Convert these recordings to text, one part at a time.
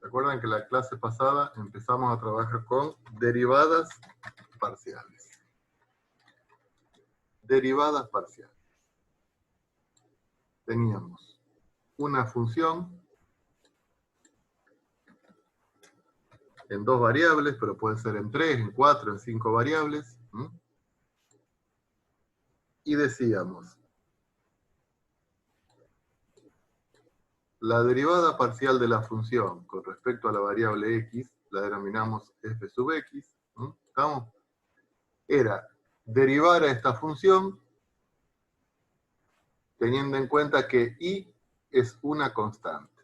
Recuerdan que la clase pasada empezamos a trabajar con derivadas parciales. Derivadas parciales. Teníamos una función en 2 variables, pero puede ser en 3, en 4, en 5 variables. Y decíamos, la derivada parcial de la función con respecto a la variable x, la denominamos f sub x, ¿estamos? Era derivar a esta función teniendo en cuenta que y es una constante.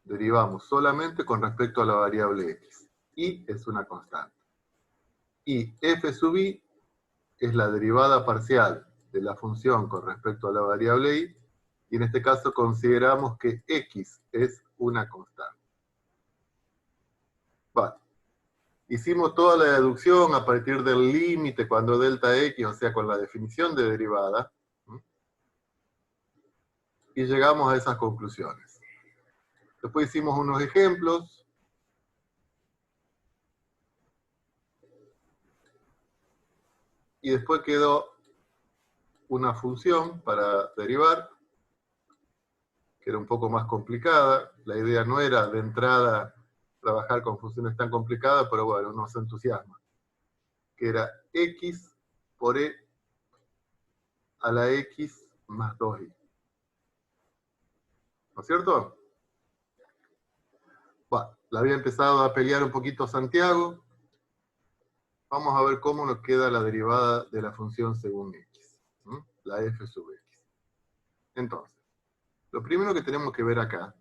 Derivamos solamente con respecto a la variable x. Y es una constante. Y f sub i es la derivada parcial de la función con respecto a la variable y, y en este caso consideramos que x es una constante. Vale. Hicimos toda la deducción a partir del límite cuando delta x, o sea, con la definición de derivada, y llegamos a esas conclusiones. Después hicimos unos ejemplos. Y después quedó una función para derivar, que era un poco más complicada. La idea no era de entrada trabajar con funciones tan complicadas, pero bueno, uno se entusiasma. Que era x por e a la x más 2i. ¿No es cierto? Bueno, la había empezado a pelear un poquito Santiago. Vamos a ver cómo nos queda la derivada de la función según x. La f sub x. Entonces, lo primero que tenemos que ver acá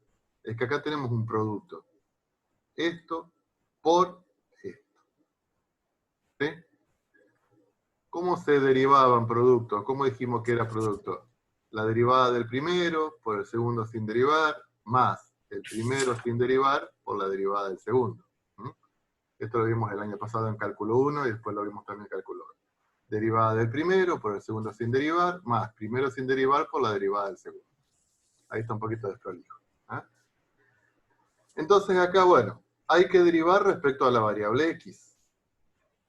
es que acá tenemos un producto. Esto por esto. ¿Sí? ¿Cómo se derivaban productos? ¿Cómo dijimos que era producto? La derivada del primero por el segundo sin derivar, más el primero sin derivar por la derivada del segundo. Esto lo vimos el año pasado en cálculo 1 y después lo vimos también en cálculo 2. Derivada del primero por el segundo sin derivar, más primero sin derivar por la derivada del segundo. Ahí está un poquito desprolijo. Entonces acá, bueno, hay que derivar respecto a la variable x.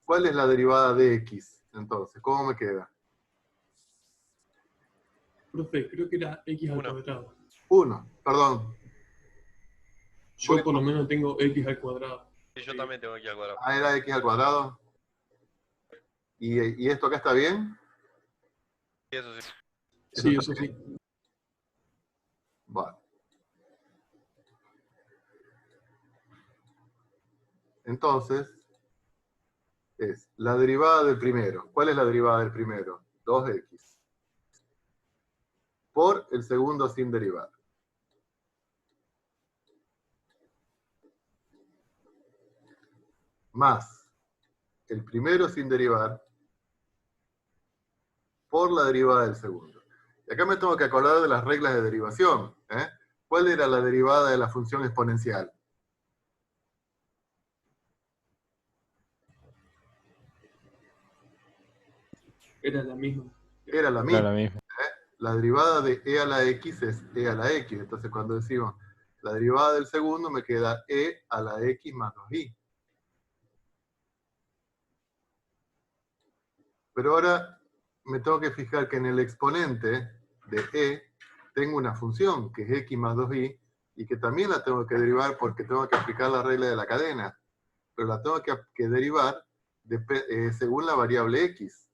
¿Cuál es la derivada de x? Entonces, ¿cómo me queda? Profe, creo que era x al cuadrado. 1, perdón. Yo por lo menos tengo x al cuadrado. Sí, yo también tengo x al cuadrado. Ah, era x al cuadrado. ¿Y esto acá está bien? Sí, eso sí. Sí, eso sí. Bueno. Entonces, es la derivada del primero. ¿Cuál es la derivada del primero? 2x. Por el segundo sin derivar. Más el primero sin derivar por la derivada del segundo. Y acá me tengo que acordar de las reglas de derivación. ¿Cuál era la derivada de la función exponencial? Era la misma. Era la misma. La derivada de e a la x es e a la x. Entonces cuando decimos la derivada del segundo me queda e a la x más 2i. Pero ahora me tengo que fijar que en el exponente de e tengo una función que es x más 2i y que también la tengo que derivar porque tengo que aplicar la regla de la cadena. Pero la tengo que derivar según la variable x.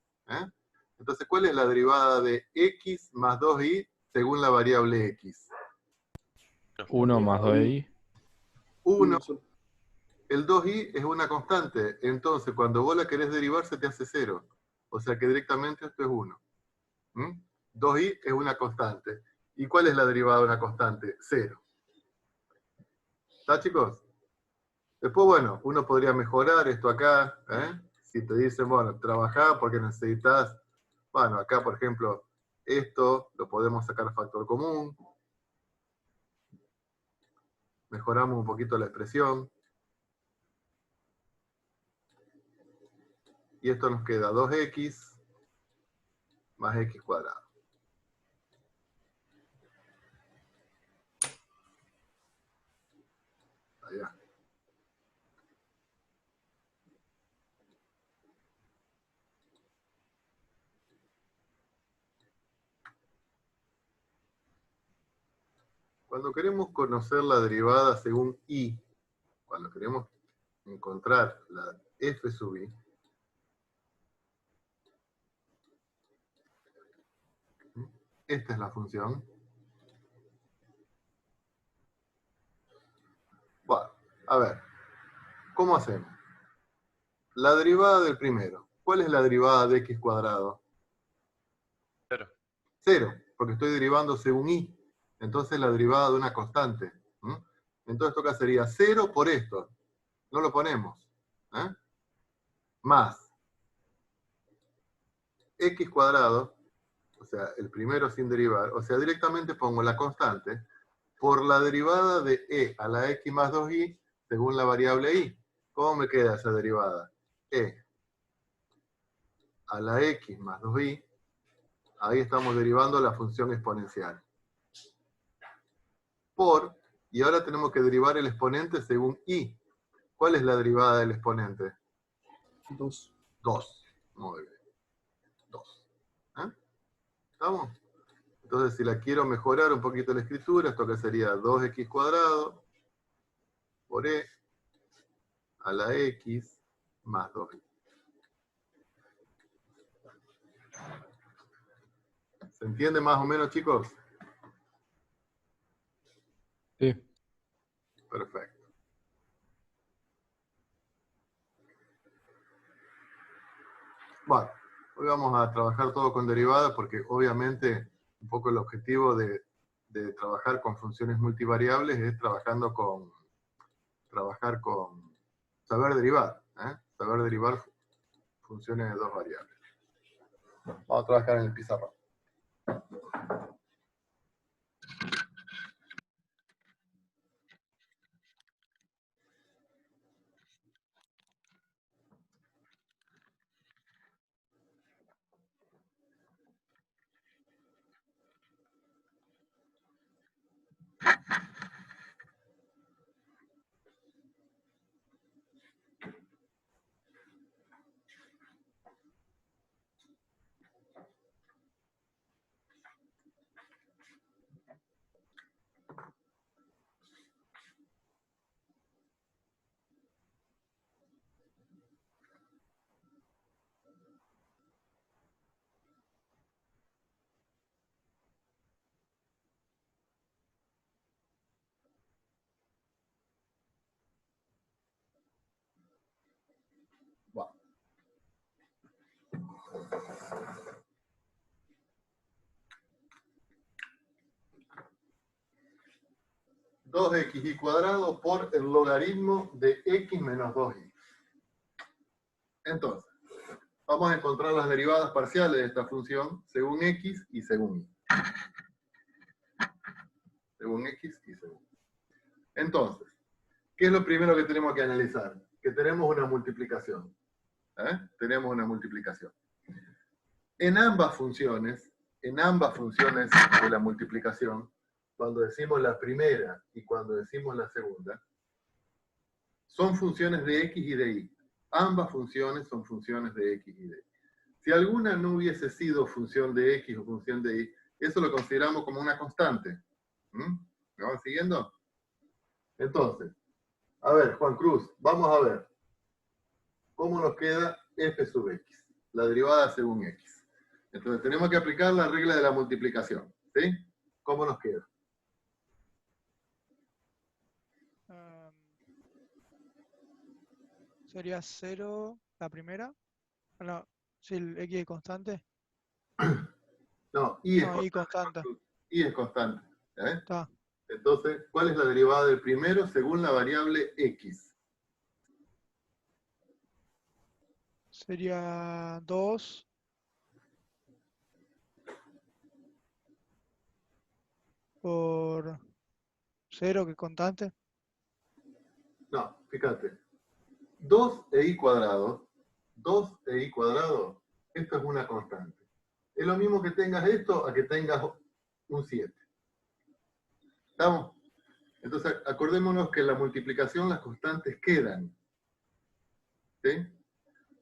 Entonces, ¿cuál es la derivada de x más 2i según la variable x? 1 más 2i. 1. El 2i es una constante. Entonces, cuando vos la querés derivar, se te hace 0. O sea que directamente esto es 1. 2i es una constante. ¿Y cuál es la derivada de una constante? 0. ¿Está, chicos? Después, bueno, uno podría mejorar esto acá. Si te dicen, bueno, trabajá porque necesitas... Bueno, acá, por ejemplo, esto lo podemos sacar factor común. Mejoramos un poquito la expresión. Y esto nos queda 2x más x cuadrado. Allá. Cuando queremos conocer la derivada según I, cuando queremos encontrar la f sub I, esta es la función. Bueno, a ver, ¿cómo hacemos? La derivada del primero. ¿Cuál es la derivada de x cuadrado? 0. 0, porque estoy derivando según I. Entonces la derivada de una constante. Entonces esto acá sería 0 por esto. No lo ponemos. Más x cuadrado, o sea, el primero sin derivar, o sea, directamente pongo la constante por la derivada de e a la x más 2i según la variable i. ¿Cómo me queda esa derivada? E a la x más 2i, ahí estamos derivando la función exponencial. Por, y ahora tenemos que derivar el exponente según i. ¿Cuál es la derivada del exponente? 2. 2. Muy bien. 2. ¿Estamos? Entonces, si la quiero mejorar un poquito la escritura, esto que sería 2x cuadrado por e a la x más 2i. ¿Se entiende más o menos, chicos? Sí. Perfecto. Bueno, hoy vamos a trabajar todo con derivadas porque obviamente un poco el objetivo de trabajar con funciones multivariables es trabajar con saber derivar, saber derivar funciones de dos variables. Vamos a trabajar en el pizarrón. Bueno. Dos x cuadrado por el logaritmo de x menos 2y. Entonces, vamos a encontrar las derivadas parciales de esta función según x y según y. Según x y según y. Entonces, ¿qué es lo primero que tenemos que analizar? Que tenemos una multiplicación. Tenemos una multiplicación. En ambas funciones de la multiplicación, cuando decimos la primera y cuando decimos la segunda, son funciones de x y de y. Ambas funciones son funciones de x y de y. Si alguna no hubiese sido función de x o función de y, eso lo consideramos como una constante. ¿Me van siguiendo? Entonces, a ver, Juan Cruz, vamos a ver cómo nos queda f sub x, la derivada según x. Entonces, tenemos que aplicar la regla de la multiplicación. ¿Sí? ¿Cómo nos queda? Sería 0 la primera. No, si el x es constante. No, y es No, y constante. constante. Y es constante. Está. Entonces, ¿cuál es la derivada del primero según la variable x? Sería 2 por 0, que es constante. No, fíjate. 2 e i cuadrado, esto es una constante. Es lo mismo que tengas esto a que tengas un 7. ¿Estamos? Entonces, acordémonos que en la multiplicación las constantes quedan. ¿Sí?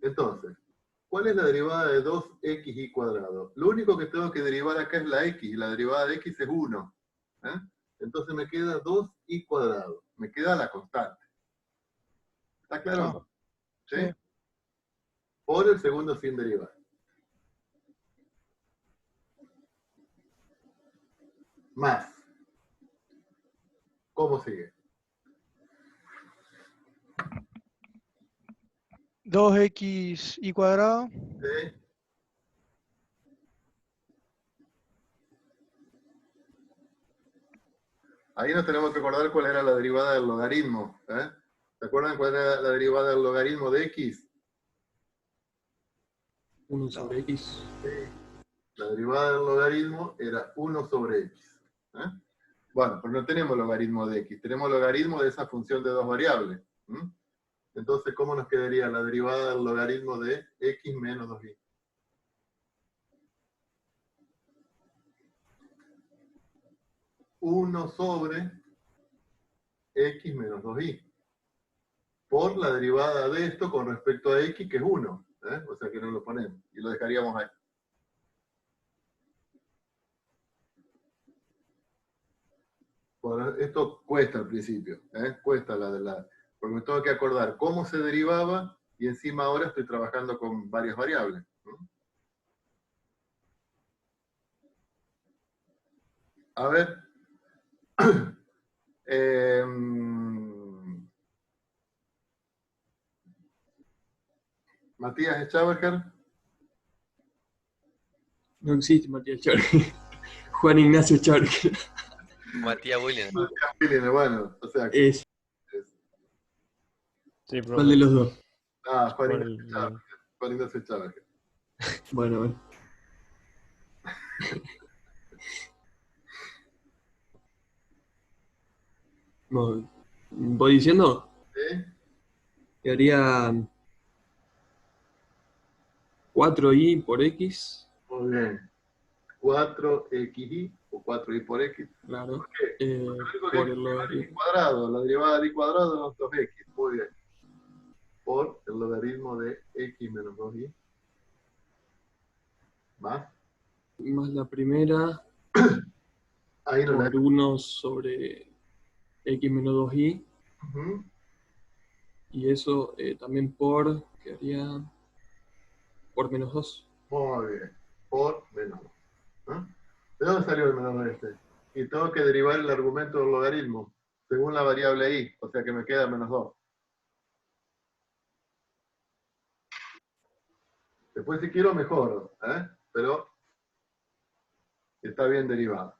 Entonces, ¿cuál es la derivada de 2xy cuadrado? Lo único que tengo que derivar acá es la x, y la derivada de x es 1. ¿Eh? Entonces me queda 2y cuadrado. Me queda la constante. ¿Está claro? Ah, ¿Sí? sí. Por el segundo sin derivar. Más. ¿Cómo sigue? 2xy cuadrado. ¿Sí? Ahí nos tenemos que acordar cuál era la derivada del logaritmo. ¿Eh? ¿Se acuerdan cuál era la derivada del logaritmo de x? 1 sobre X. La derivada del logaritmo era 1 sobre x. ¿Eh? Bueno, pero no tenemos logaritmo de x, tenemos logaritmo de esa función de dos variables. Entonces, ¿cómo nos quedaría la derivada del logaritmo de x menos 2y? Uno sobre x menos 2y. Por la derivada de esto con respecto a x, que es 1. O sea que no lo ponemos. Y lo dejaríamos ahí. Bueno, esto cuesta al principio. Cuesta porque me tengo que acordar cómo se derivaba y encima ahora estoy trabajando con varias variables. A ver. Matías Echavarger. No existe Matías Chorque. Juan Ignacio Chorque. Matías Williams. Bueno, o sea que Es. Sí, ¿Cuál de profe. los dos? Juan ¿Cuál? Ignacio Echavarger. Juan Ignacio Echavarger. Bueno. Bueno, ¿voy diciendo? ¿Sí? Quedaría 4y por x. Muy bien. 4xy o 4y por x. Claro. ¿Por qué? Lo único que hay Por que el derivar es y logaritmo. cuadrado. La derivada de y cuadrado es 2x. Muy bien. Por el logaritmo de x menos 2y. Más. Más la primera. Ahí no la Por 1 sobre x menos 2y. Ujú. Y eso también quedaría por menos 2. Muy bien. Por menos 2. ¿No? ¿De dónde salió el menos 2 este? Y tengo que derivar el argumento del logaritmo según la variable y. O sea que me queda menos 2. Después si quiero mejoro. Pero está bien derivado.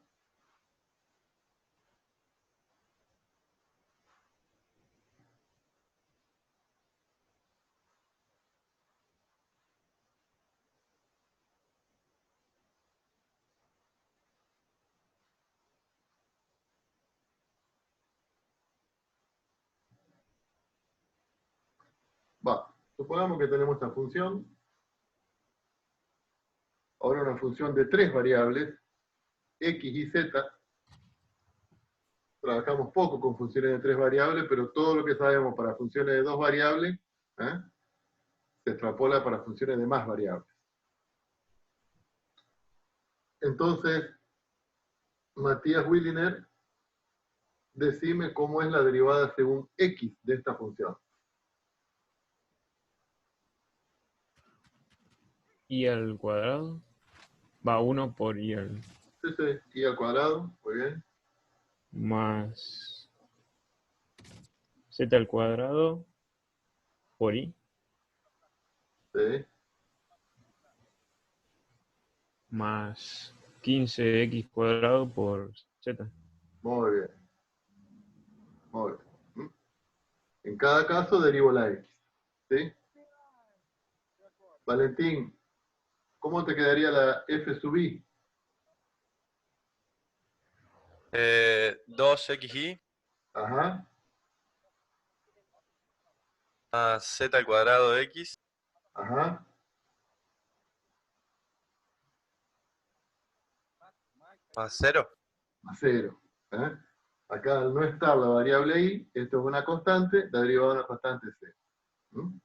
Va, supongamos que tenemos esta función. Ahora una función de tres variables, x y z. Trabajamos poco con funciones de tres variables, pero todo lo que sabemos para funciones de dos variables, se extrapola para funciones de más variables. Entonces, Matías Williner, decime cómo es la derivada según x de esta función. Y al cuadrado. Va 1 por y Y al cuadrado, muy bien. más z al cuadrado por y Sí, más 15x cuadrado por z. muy bien. Muy bien. En cada caso derivo la x. ¿Sí? Valentín, ¿cómo te quedaría la f sub i? 2xy Ajá, más z al cuadrado de x ajá. más 0. A 0. Acá al no estar la variable i, esto es una constante, la derivada de una constante es c. ¿Mm?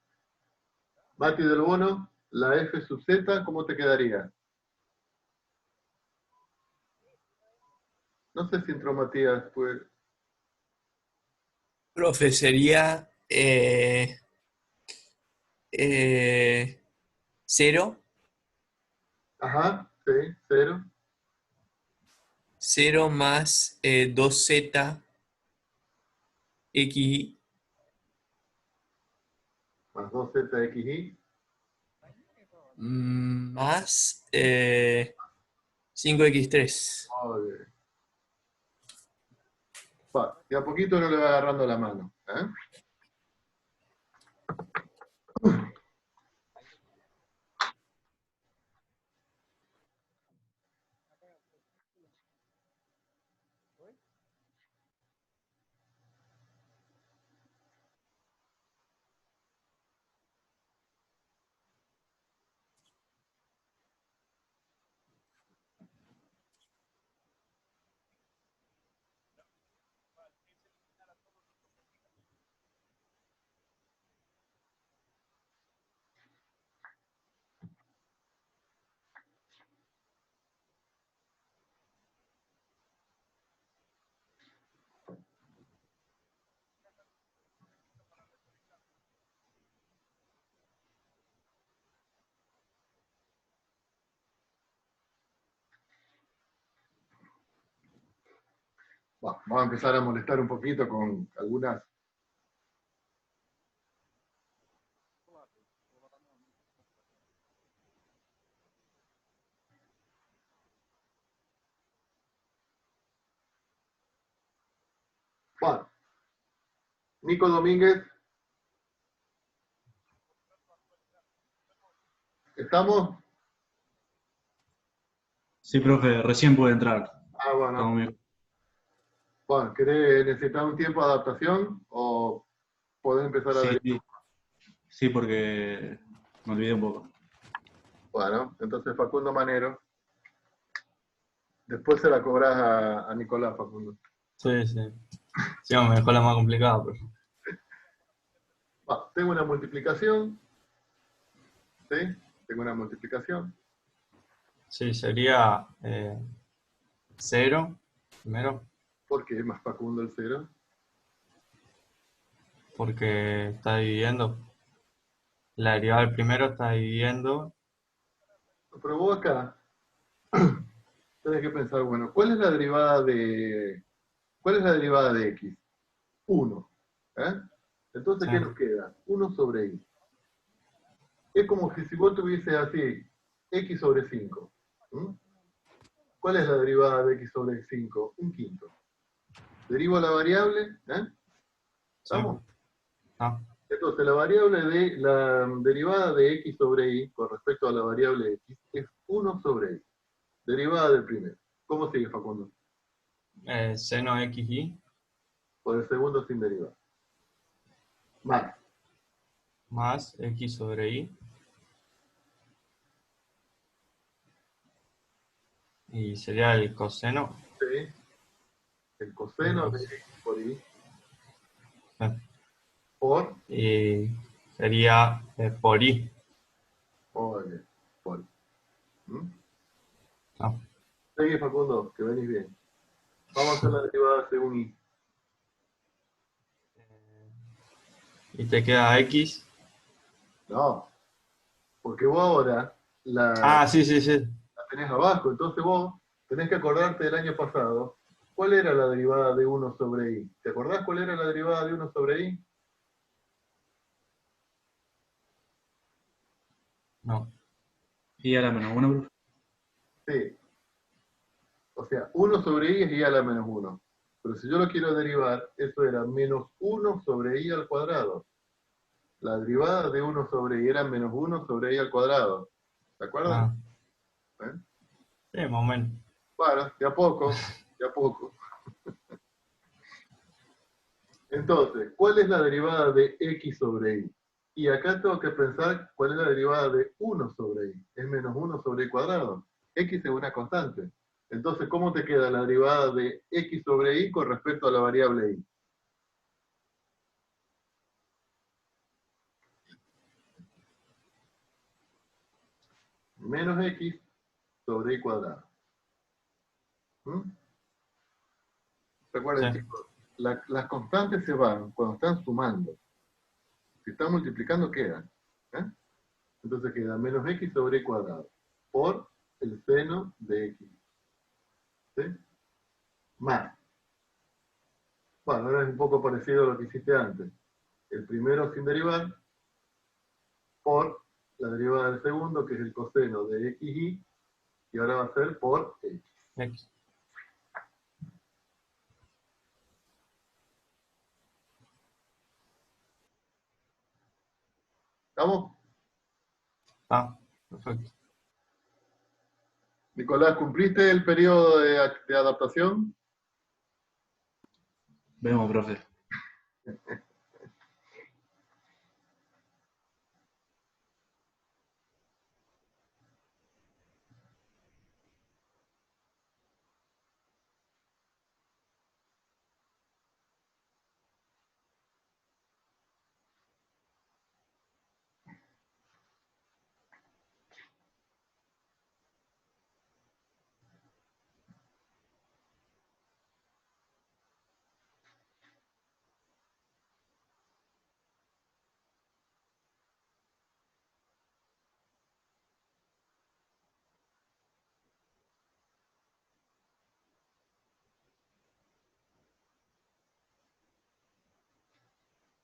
Mati del Bono, la f sub z, ¿cómo te quedaría? No sé si entró Matías, pues. Profe, sería 0, Ajá, sí, 0. 0 más 2z x Más 2zxy. más 5x3. Muy bien. Va, de a poquito no le va agarrando la mano. ¿Eh? Va, vamos a empezar a molestar un poquito con algunas. Bueno, Nico Domínguez, ¿estamos? Sí, profe, recién pude entrar. Ah, bueno. Estamos bien. Bueno, necesitar un tiempo de adaptación o podés empezar a Sí, ver? sí, sí, porque me olvidé un poco. Bueno, entonces Facundo Manero. Después se la cobras a Nicolás, Facundo. Sí, sí. Sí, me dejó la más complicada, pero. Va, tengo una multiplicación. ¿Sí? Tengo una multiplicación. Sí, sería 0, primero, ¿Por qué más Facundo el 0? porque está dividiendo. La derivada del primero está dividiendo. Pero vos acá tenés que pensar, bueno, ¿cuál es la derivada de x? 1. ¿Eh? Entonces, Sí, ¿qué nos queda? 1 sobre y. Es como que si vos tuvieses así, x sobre 5. ¿Mm? ¿Cuál es la derivada de x sobre 5? Un quinto. Derivo la variable, ¿eh? sí. ¿Estamos? Ah, Entonces, la derivada de x sobre y con respecto a la variable x es 1 sobre y. Derivada del primero. ¿Cómo sigue, Facundo? seno xy Por el segundo sin derivada. Más. más x sobre y. Y sería el coseno. ¿Sí? El coseno de x por y. Por. Y sería por y. Oye, por. ¿Mm? Ah, Seguí, Facundo, que venís bien. Vamos a hacer la derivada según y. y te queda x. No, porque vos ahora Ah, sí, sí, sí. la tenés abajo, entonces vos tenés que acordarte del año pasado. ¿Cuál era la derivada de 1 sobre i? ¿Te acordás cuál era la derivada de 1 sobre i? No. Y a la menos 1, profe. Sí. O sea, 1 sobre i es i a la menos 1. Pero si yo lo quiero derivar, eso era menos 1 sobre i al cuadrado. La derivada de 1 sobre i era menos 1 sobre i al cuadrado. ¿Se acuerdan? Ah, ¿Eh? sí, más o menos. Bueno, de a poco, de a poco. Entonces, ¿cuál es la derivada de x sobre y? Y acá tengo que pensar cuál es la derivada de 1 sobre y. Es menos 1 sobre y cuadrado. X es una constante. Entonces, ¿cómo te queda la derivada de x sobre y con respecto a la variable y? Menos x sobre y cuadrado. ¿Mm? Recuerden, Sí. chicos, las constantes se van cuando están sumando. Si están multiplicando, quedan. ¿Eh? Entonces queda menos x sobre y cuadrado por el seno de x. ¿Sí? Más. Bueno, ahora es un poco parecido a lo que hiciste antes. El primero sin derivar por la derivada del segundo, que es el coseno de xy, y ahora va a ser por x. X. ¿Estamos? Ah, perfecto. Nicolás, ¿cumpliste el periodo de adaptación? Vemos, profe.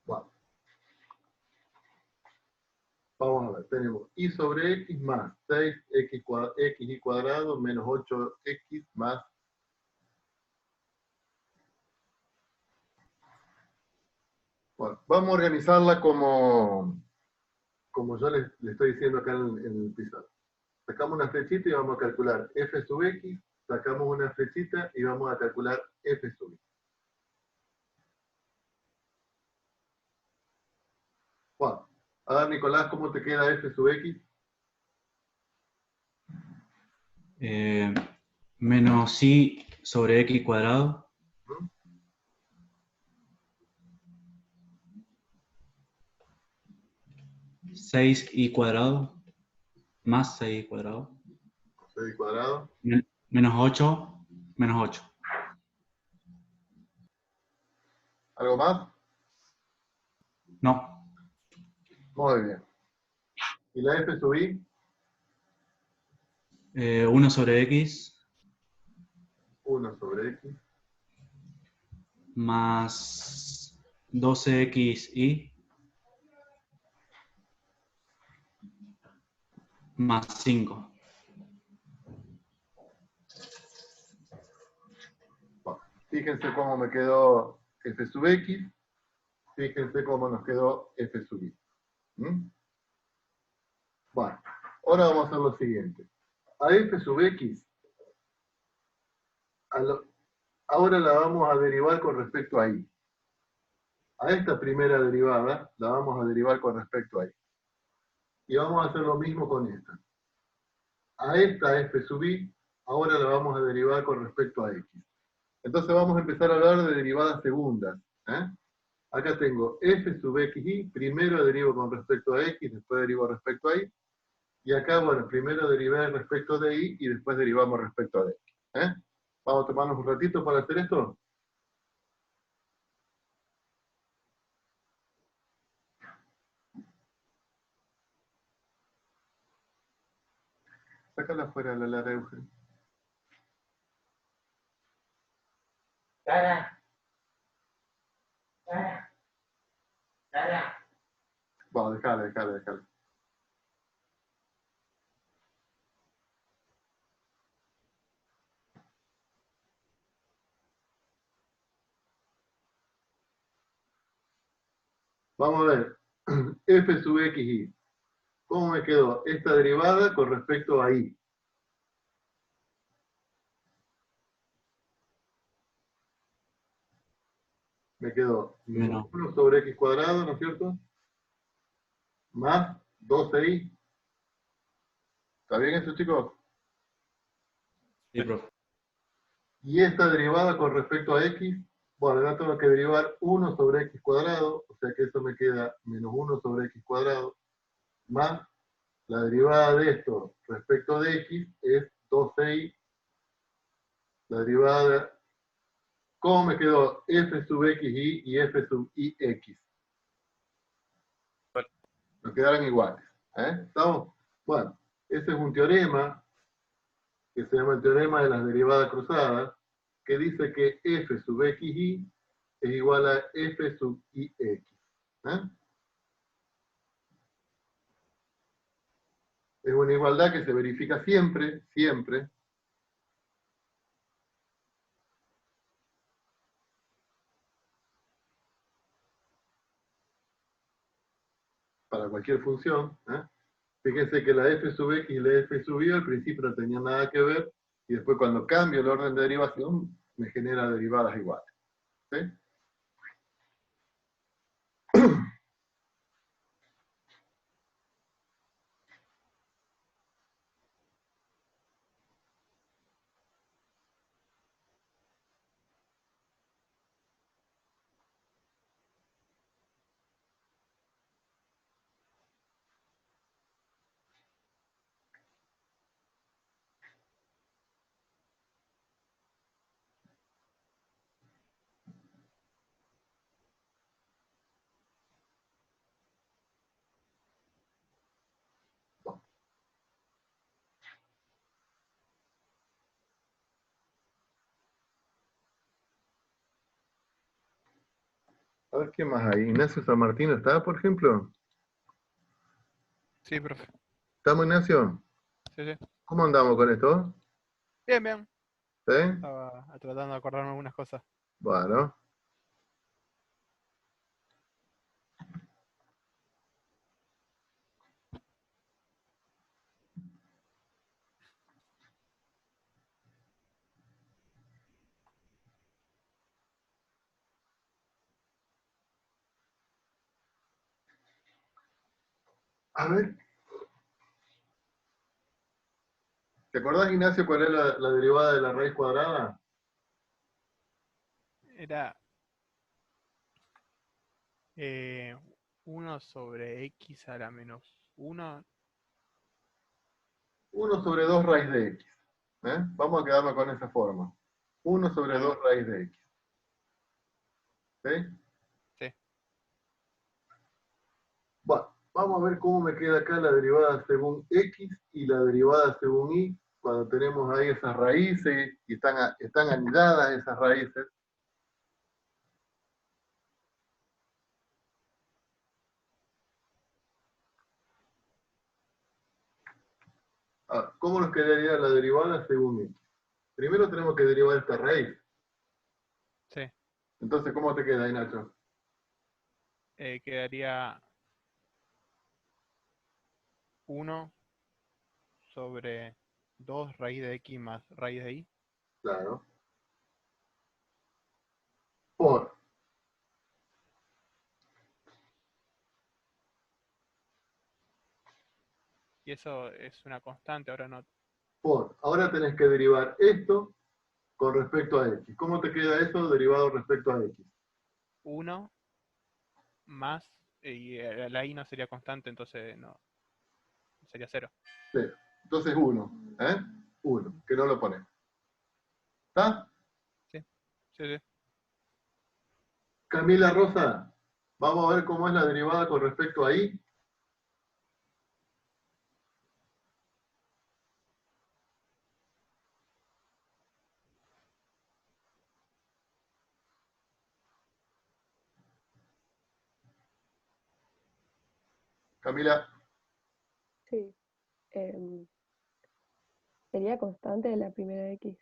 Bueno, vamos a ver, tenemos y sobre x más 6x y cuadrado menos 8x más. Bueno, vamos a organizarla como yo le estoy diciendo acá en el pizarro. Sacamos una flechita y vamos a calcular f sub x, sacamos una flechita y vamos a calcular f sub y. Bueno, a ver, Nicolás, ¿cómo te queda f sub x? Menos y sobre x cuadrado. ¿Mm? 6y cuadrado. Más 6y cuadrado. 6 cuadrado. Menos 8. Menos 8. ¿Algo más? No. Muy bien. ¿Y la f sub y? 1 sobre x 1 sobre x más 12xy más 5. Bueno, fíjense cómo me quedó f sub x. Fíjense cómo nos quedó f sub y. ¿Mm? Bueno, ahora vamos a hacer lo siguiente. A f sub x, ahora la vamos a derivar con respecto a y. A esta primera derivada la vamos a derivar con respecto a y. Y vamos a hacer lo mismo con esta. A esta f sub y, ahora la vamos a derivar con respecto a x. Entonces vamos a empezar a hablar de derivadas segundas. ¿Eh? Acá tengo f sub xy, primero derivo con respecto a x, después derivo respecto a y. Y acá, bueno, primero derivé respecto de y y después derivamos respecto de x. ¿Eh? Vamos a tomarnos un ratito para hacer esto. Sácala afuera la Lara Eugen. Bueno, dejala. Vamos a ver. F sub xy. ¿Cómo me quedó esta derivada con respecto a y? Me quedó menos Menos. 1 sobre x cuadrado, ¿no es cierto? Más 12y. ¿Está bien eso, chicos? Sí, profe. Y esta derivada con respecto a x, bueno, ahora tengo que derivar 1 sobre x cuadrado, o sea que eso me queda menos 1 sobre x cuadrado, más la derivada de esto respecto de x es 12y, la derivada de, ¿cómo me quedó? F sub xy y f sub ix. Nos quedaron iguales. ¿Estamos? Bueno, ese es un teorema que se llama el teorema de las derivadas cruzadas, que dice que f sub xy es igual a f sub ix. Es una igualdad que se verifica siempre, siempre. Para cualquier función. Fíjense que la f sub x y la f sub y al principio no tenían nada que ver, y después cuando cambio el orden de derivación, me genera derivadas iguales. ¿Sí? A ver, ¿qué más hay? ¿Ignacio San Martín está, por ejemplo? Sí, profe. ¿Estamos, Ignacio? Sí, sí. ¿Cómo andamos con esto? Bien, bien. ¿Sí? Estaba tratando de acordarme algunas cosas. Bueno. A ver. ¿Te acordás, Ignacio, cuál es la derivada de la raíz cuadrada? Era 1 sobre x a la menos 1. 1 sobre 2 raíz de x. Vamos a quedarnos con esa forma. 1 sobre 2 raíz de x. ¿Sí? Sí. Bueno, vamos a ver cómo me queda acá la derivada según x y la derivada según y, cuando tenemos ahí esas raíces y están anidadas esas raíces. Ahora, ¿cómo nos quedaría la derivada según x? Primero tenemos que derivar esta raíz. Sí. Entonces, ¿cómo te queda ahí, Nacho? Quedaría 1 sobre 2 raíz de x más raíz de y. Claro. Por. Y eso es una constante, ahora no. Por. Ahora tenés que derivar esto con respecto a x. ¿Cómo te queda eso derivado respecto a x? 1 más, y la y no sería constante, entonces no. Sería 0. Sí. Entonces 1. 1, que no lo ponemos. ¿Está? Sí, sí, sí. Camila Rosa, vamos a ver cómo es la derivada con respecto a y. Camila, Sí. em, Sería constante de la primera X.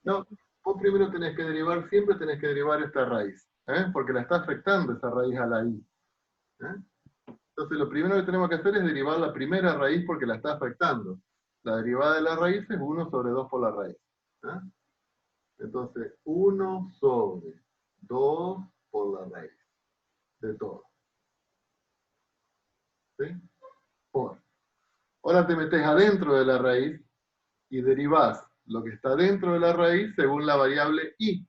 no, vos primero tenés que derivar, siempre tenés que derivar esta raíz, porque la está afectando esa raíz a la y. Entonces lo primero que tenemos que hacer es derivar la primera raíz porque la está afectando. La derivada de la raíz es 1 sobre 2 por la raíz. Entonces, 1 sobre 2 por la raíz de todo. ¿Sí? Por. Ahora te metes adentro de la raíz y derivás lo que está dentro de la raíz según la variable y.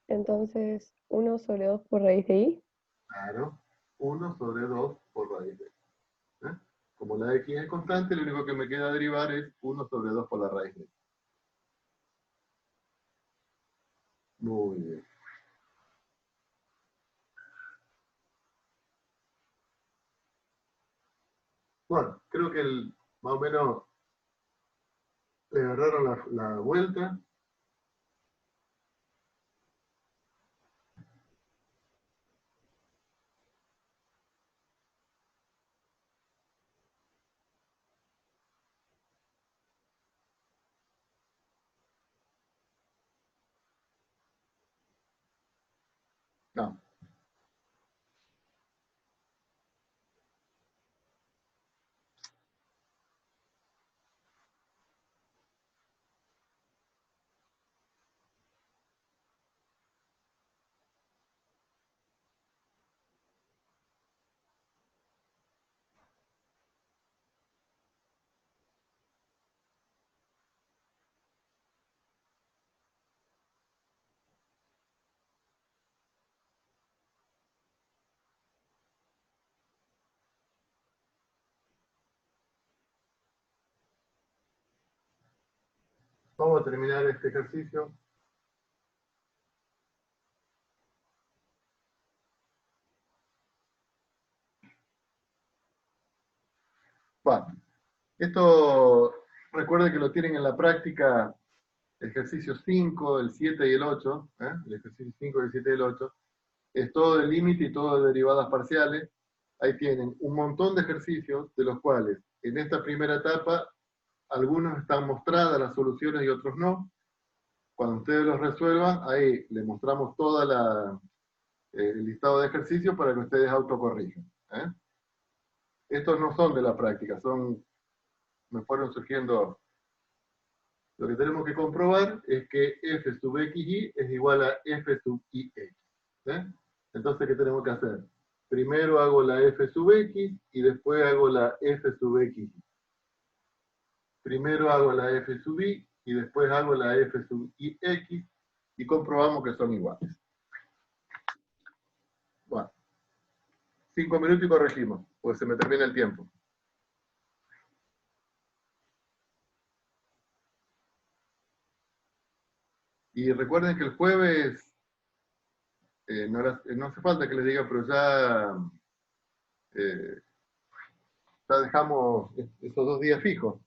Entonces, 1 sobre 2 por raíz de i. Claro, 1 sobre 2 por raíz de i. ¿Eh? Como la x es constante, lo único que me queda derivar es 1 sobre 2 por la raíz de i. Muy bien. Bueno, creo que más o menos le agarraron la vuelta. No. Vamos a terminar este ejercicio. Bueno, esto recuerden que lo tienen en la práctica, ejercicio 5, el 7 y el 8, el ejercicio 5, el 7 y el 8, es todo de límite y todo de derivadas parciales. Ahí tienen un montón de ejercicios, de los cuales en esta primera etapa algunos están mostradas las soluciones y otros no. Cuando ustedes los resuelvan, ahí les mostramos todo el listado de ejercicios para que ustedes autocorrijan. Estos no son de la práctica, me fueron surgiendo. Lo que tenemos que comprobar es que f sub xy es igual a f sub ix. Entonces, ¿qué tenemos que hacer? Primero hago la f sub x y después hago la f sub xy. Primero hago la f sub y y después hago la f sub ix y comprobamos que son iguales. Bueno, 5 minutos y corregimos, pues se me termina el tiempo. Y recuerden que el jueves, no hace falta que les diga, pero ya dejamos esos 2 días fijos.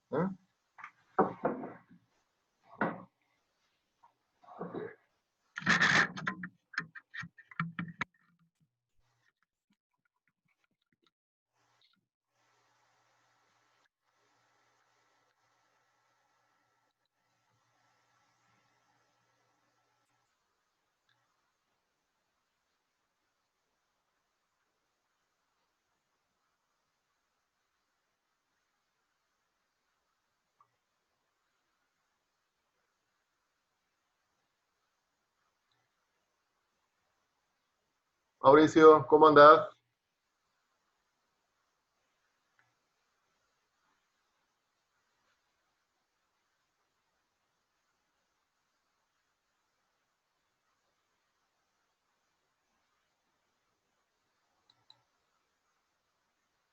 Mauricio, ¿cómo andás?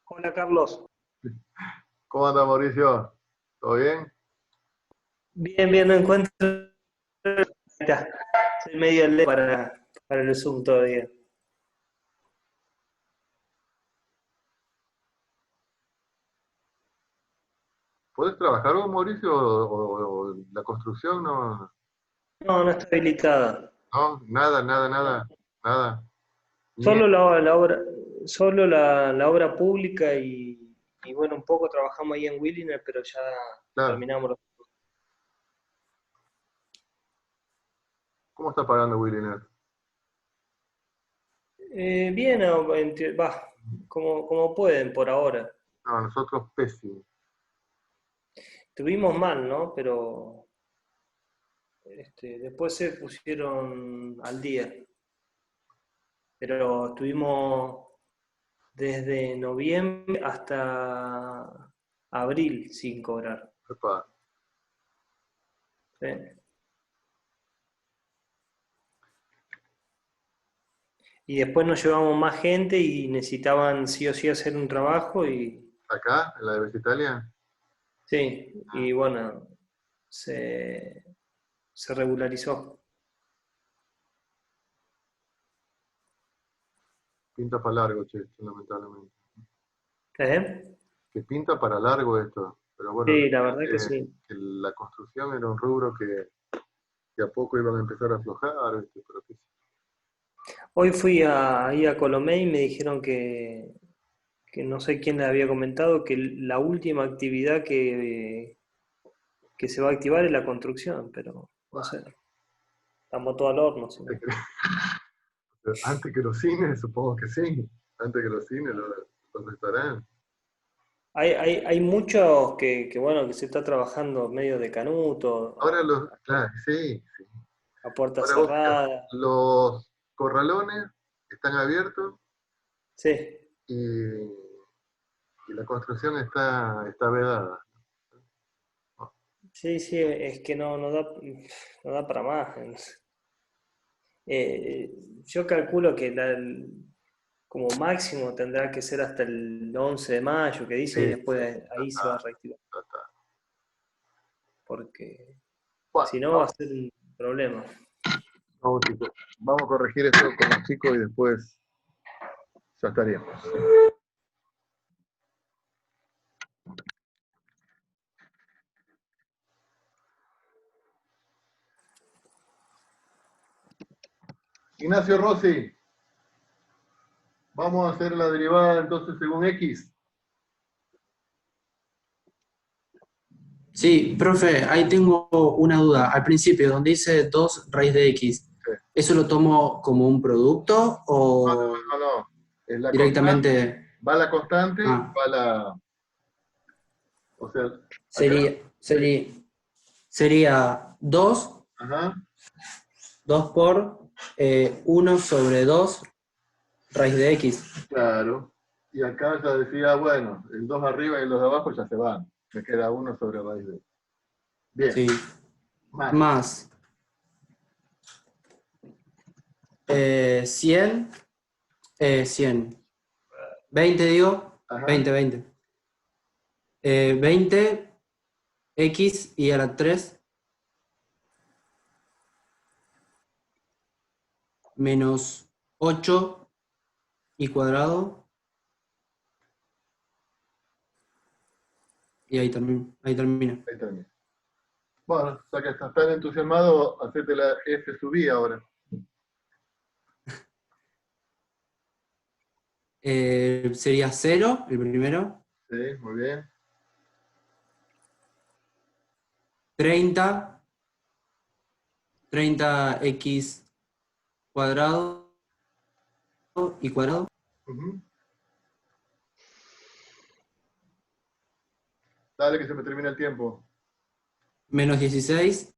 Hola Carlos. ¿Cómo andás, Mauricio? ¿Todo bien? Bien, bien, no encuentro. Ahí está. Soy medio lejos para el Zoom todavía. ¿Podés trabajar vos, Mauricio, o la construcción? No, No, no está habilitada. no, nada. Solo la obra, solo la obra pública y bueno, un poco trabajamos ahí en Williner, pero ya Claro. terminamos los. ¿Cómo está pagando Williner? Bien, como pueden por ahora. No, nosotros pésimo. Estuvimos mal, ¿no? Pero después se pusieron al día. Pero estuvimos desde noviembre hasta abril sin cobrar. Epa. Sí. Y después nos llevamos más gente y necesitaban sí o sí hacer un trabajo y ¿Acá, en la de Visitalia? sí, y bueno, se regularizó. Pinta para largo, che, esto, lamentablemente. ¿Eh? Que pinta para largo esto. Pero bueno, Sí, la verdad que sí. que la construcción era un rubro que a poco iban a empezar a aflojar, ¿viste? Pero qué sé. Hoy fui ahí a Colomé y me dijeron que no sé quién le había comentado que la última actividad que se va a activar es la construcción, pero no sé. Estamos todos al horno. ¿Sí? Antes que los cines, supongo que sí. Antes que los cines, los restaurantes. Hay muchos bueno, que se está trabajando medio de canuto, Ahora claro, sí, sí. a puerta Ahora vos, cerrada. los corralones están abiertos Sí, y la construcción está vedada. sí, es que no da para más. Yo calculo que como máximo tendrá que ser hasta el 11 de mayo, que dice, y Sí, después ahí se va a reactivar. Ya está. Porque Bueno, si no va a ser un problema. vamos, chicos. Vamos a corregir esto con los chicos y después ya estaríamos. Ignacio Rossi, vamos a hacer la derivada entonces según X. Sí, profe, ahí tengo una duda. Al principio, donde dice 2 raíz de X, Sí. ¿eso lo tomo como un producto o No. Es la directamente? constante, va la constante, Ah, va la... O sea, acá, sería 2 ajá, por 1 sobre 2 raíz de X. claro. Y acá ya decía, bueno, el 2 arriba y el 2 de abajo ya se van. Me queda 1 sobre raíz de... Bien. Sí. Más. Más 100, 20 digo, Ajá. 20. 20 X y a la 3 menos 8 y cuadrado. Y ahí termina. Ahí termina. Bueno, ya que estás tan entusiasmado, hacete la F sub I ahora. Sería 0, el primero. Sí, muy bien. 30 X cuadrado y cuadrado. Ujú. Dale que se me termina el tiempo. Menos 16